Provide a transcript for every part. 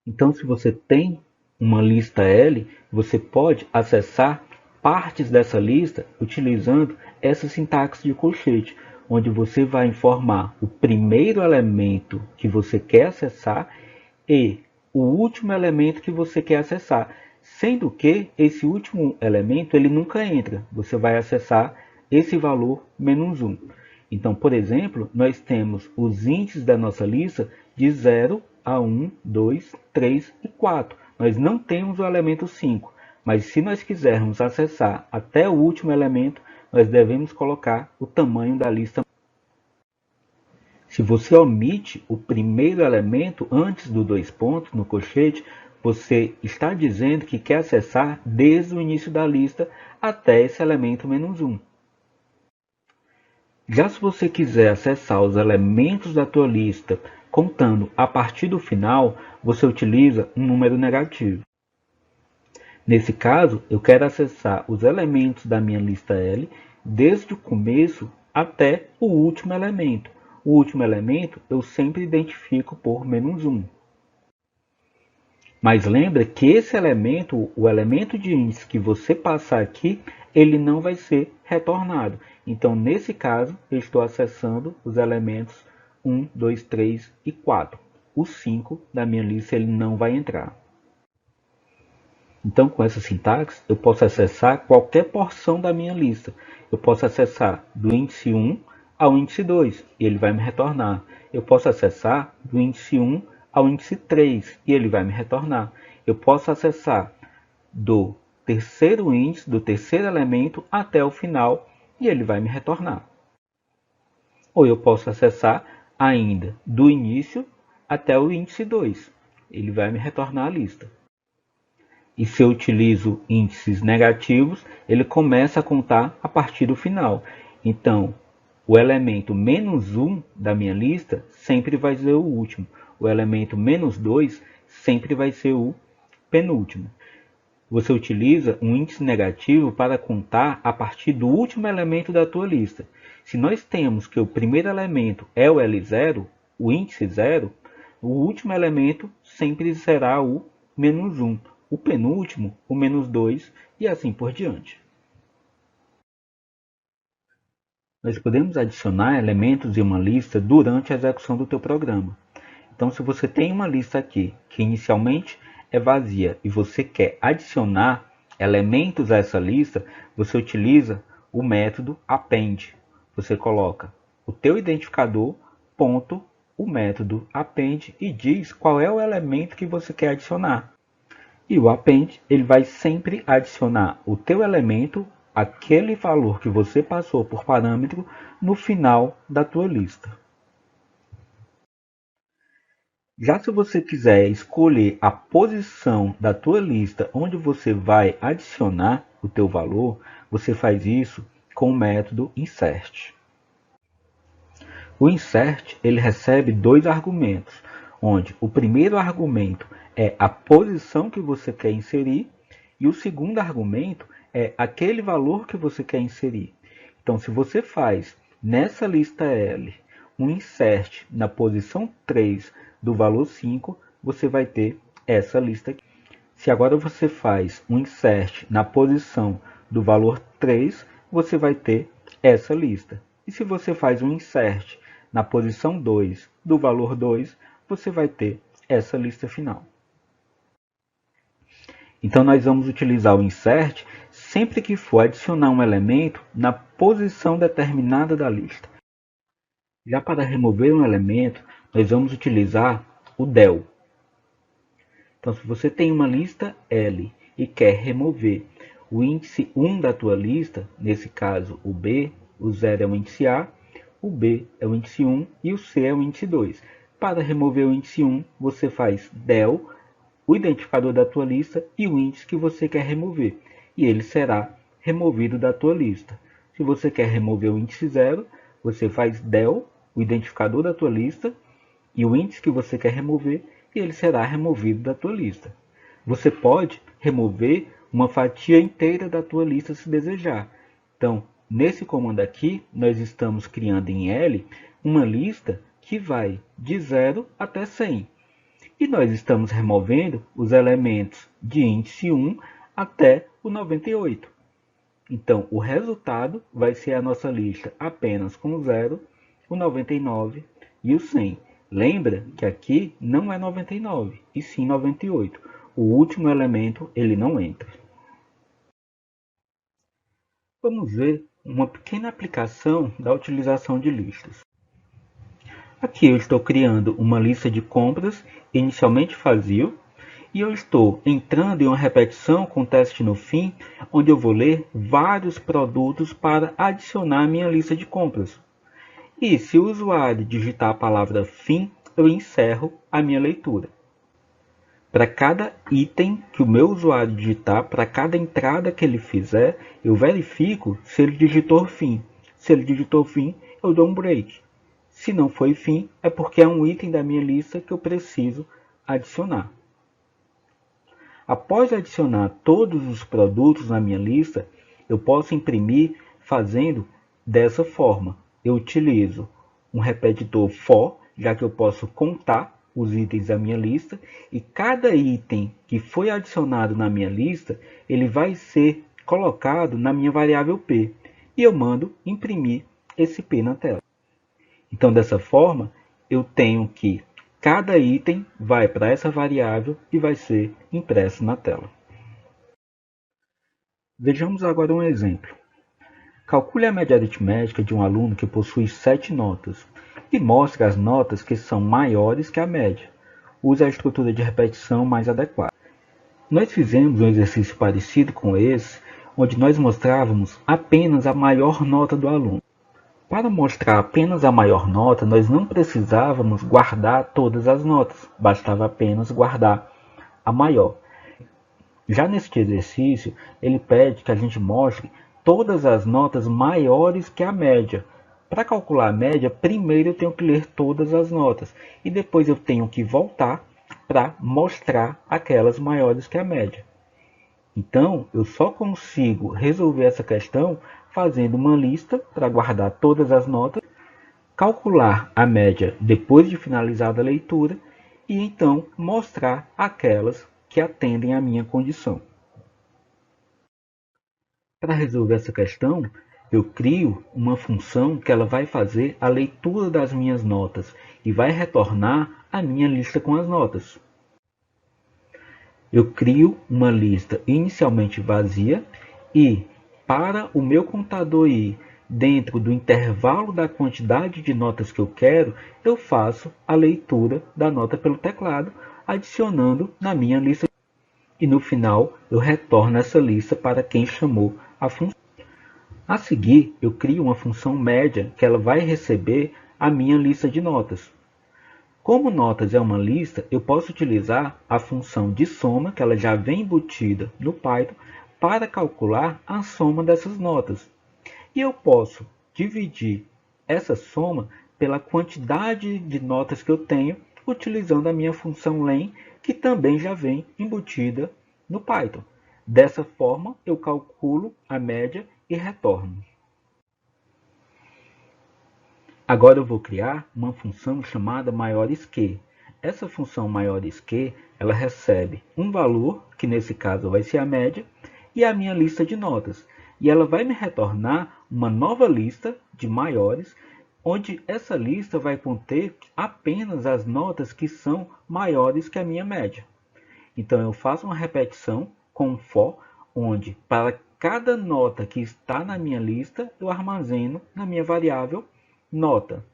Então, se você tem uma lista L, você pode acessar partes dessa lista utilizando essa sintaxe de colchete, onde você vai informar o primeiro elemento que você quer acessar e o último elemento que você quer acessar, sendo que esse último elemento ele nunca entra. Você vai acessar esse valor menos 1. Então, por exemplo, nós temos os índices da nossa lista de 0 a 1, 2, 3 e 4. Nós não temos o elemento 5, mas se nós quisermos acessar até o último elemento, nós devemos colocar o tamanho da lista. Se você omite o primeiro elemento antes do dois pontos no colchete, você está dizendo que quer acessar desde o início da lista até esse elemento menos 1. Já se você quiser acessar os elementos da tua lista contando a partir do final, você utiliza um número negativo. Nesse caso, eu quero acessar os elementos da minha lista L desde o começo até o último elemento. O último elemento eu sempre identifico por menos 1. Mas lembra que esse elemento, o elemento de índice que você passar aqui, ele não vai ser retornado. Então, nesse caso, eu estou acessando os elementos 1, 2, 3 e 4. O 5 da minha lista ele não vai entrar. Então, com essa sintaxe, eu posso acessar qualquer porção da minha lista. Eu posso acessar do índice 1 ao índice 2 e ele vai me retornar. Eu posso acessar do índice 1 ao índice 3 e ele vai me retornar. Eu posso acessar do terceiro índice, do terceiro elemento até o final e ele vai me retornar. Ou eu posso acessar ainda do início até o índice 2. Ele vai me retornar a lista. E se eu utilizo índices negativos, ele começa a contar a partir do final. Então, o elemento menos 1 da minha lista sempre vai ser o último. O elemento menos 2 sempre vai ser o penúltimo. Você utiliza um índice negativo para contar a partir do último elemento da tua lista. Se nós temos que o primeiro elemento é o L0, o índice 0, o último elemento sempre será o menos 1. O penúltimo, o menos 2 e assim por diante. Nós podemos adicionar elementos em uma lista durante a execução do teu programa. Então, se você tem uma lista aqui que inicialmente é vazia e você quer adicionar elementos a essa lista, você utiliza o método append. Você coloca o teu identificador, ponto, o método append e diz qual é o elemento que você quer adicionar. E o append ele vai sempre adicionar o teu elemento, aquele valor que você passou por parâmetro, no final da tua lista. Já se você quiser escolher a posição da tua lista onde você vai adicionar o teu valor, você faz isso com o método insert. O insert ele recebe dois argumentos, onde o primeiro argumento é a posição que você quer inserir e o segundo argumento é aquele valor que você quer inserir. Então, se você faz nessa lista L um insert na posição 3 do valor 5, você vai ter essa lista aqui. Se agora você faz um insert na posição do valor 3, você vai ter essa lista. E se você faz um insert na posição 2 do valor 2, você vai ter essa lista final. Então, nós vamos utilizar o insert sempre que for adicionar um elemento na posição determinada da lista. Já para remover um elemento, nós vamos utilizar o del. Então, se você tem uma lista L e quer remover o índice 1 da tua lista, nesse caso o B, o 0 é o índice A, o B é o índice 1 e o C é o índice 2. Para remover o índice 1, você faz del, o identificador da tua lista e o índice que você quer remover, e ele será removido da tua lista. Se você quer remover o índice 0, você faz del, o identificador da tua lista e o índice que você quer remover, e ele será removido da tua lista. Você pode remover uma fatia inteira da tua lista se desejar. Então, nesse comando aqui, nós estamos criando em L uma lista que vai de 0 até 100. E nós estamos removendo os elementos de índice 1 até o 98. Então, o resultado vai ser a nossa lista apenas com o 0, o 99 e o 100. Lembra que aqui não é 99, e sim 98. O último elemento ele não entra. Vamos ver uma pequena aplicação da utilização de listas. Aqui eu estou criando uma lista de compras inicialmente vazio e eu estou entrando em uma repetição com teste no fim, onde eu vou ler vários produtos para adicionar à minha lista de compras. E se o usuário digitar a palavra fim, eu encerro a minha leitura. Para cada item que o meu usuário digitar, para cada entrada que ele fizer, eu verifico se ele digitou fim. Se ele digitou fim, eu dou um break. Se não foi fim, é porque é um item da minha lista que eu preciso adicionar. Após adicionar todos os produtos na minha lista, eu posso imprimir fazendo dessa forma. Eu utilizo um repetidor for, já que eu posso contar os itens da minha lista, e cada item que foi adicionado na minha lista, ele vai ser colocado na minha variável p, e eu mando imprimir esse p na tela. Então, dessa forma, eu tenho que cada item vai para essa variável e vai ser impresso na tela. Vejamos agora um exemplo. Calcule a média aritmética de um aluno que possui 7 notas e mostre as notas que são maiores que a média. Use a estrutura de repetição mais adequada. Nós fizemos um exercício parecido com esse, onde nós mostrávamos apenas a maior nota do aluno. Para mostrar apenas a maior nota, nós não precisávamos guardar todas as notas, bastava apenas guardar a maior. Já neste exercício, ele pede que a gente mostre todas as notas maiores que a média. Para calcular a média, primeiro eu tenho que ler todas as notas e depois eu tenho que voltar para mostrar aquelas maiores que a média. Então, eu só consigo resolver essa questão fazendo uma lista para guardar todas as notas, calcular a média depois de finalizada a leitura e então mostrar aquelas que atendem à minha condição. Para resolver essa questão, eu crio uma função que ela vai fazer a leitura das minhas notas e vai retornar a minha lista com as notas. Eu crio uma lista inicialmente vazia e, para o meu contador ir dentro do intervalo da quantidade de notas que eu quero, eu faço a leitura da nota pelo teclado, adicionando na minha lista. E no final, eu retorno essa lista para quem chamou a função. A seguir, eu crio uma função média que ela vai receber a minha lista de notas. Como notas é uma lista, eu posso utilizar a função de soma, que ela já vem embutida no Python, para calcular a soma dessas notas. E eu posso dividir essa soma pela quantidade de notas que eu tenho, utilizando a minha função len, que também já vem embutida no Python. Dessa forma, eu calculo a média e retorno. Agora eu vou criar uma função chamada maiores_que. Essa função maiores_que, ela recebe um valor, que nesse caso vai ser a média, e a minha lista de notas. E ela vai me retornar uma nova lista de maiores, onde essa lista vai conter apenas as notas que são maiores que a minha média. Então eu faço uma repetição com um for, onde para cada nota que está na minha lista, eu armazeno na minha variável nota.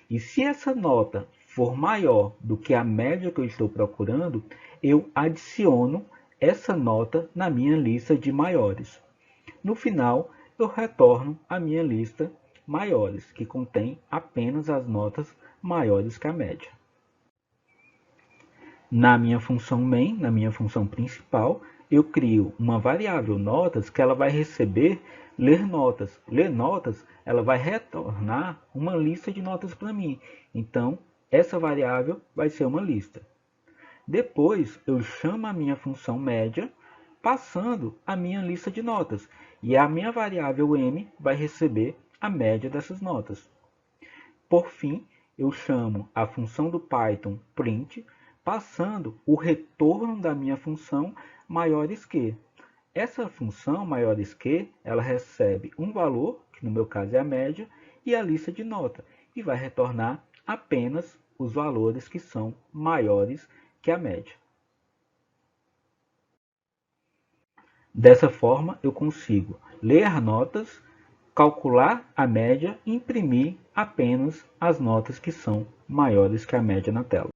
E se essa nota for maior do que a média que eu estou procurando, eu adiciono essa nota na minha lista de maiores. No final, eu retorno a minha lista maiores, que contém apenas as notas maiores que a média. Na minha função main, na minha função principal, eu crio uma variável notas que ela vai receber ler notas. Ler notas, ela vai retornar uma lista de notas para mim. Então, essa variável vai ser uma lista. Depois, eu chamo a minha função média, passando a minha lista de notas. E a minha variável m vai receber a média dessas notas. Por fim, eu chamo a função do Python print passando o retorno da minha função maiores que. Essa função maiores que, ela recebe um valor, que no meu caso é a média, e a lista de nota, e vai retornar apenas os valores que são maiores que a média. Dessa forma, eu consigo ler notas, calcular a média e imprimir apenas as notas que são maiores que a média na tela.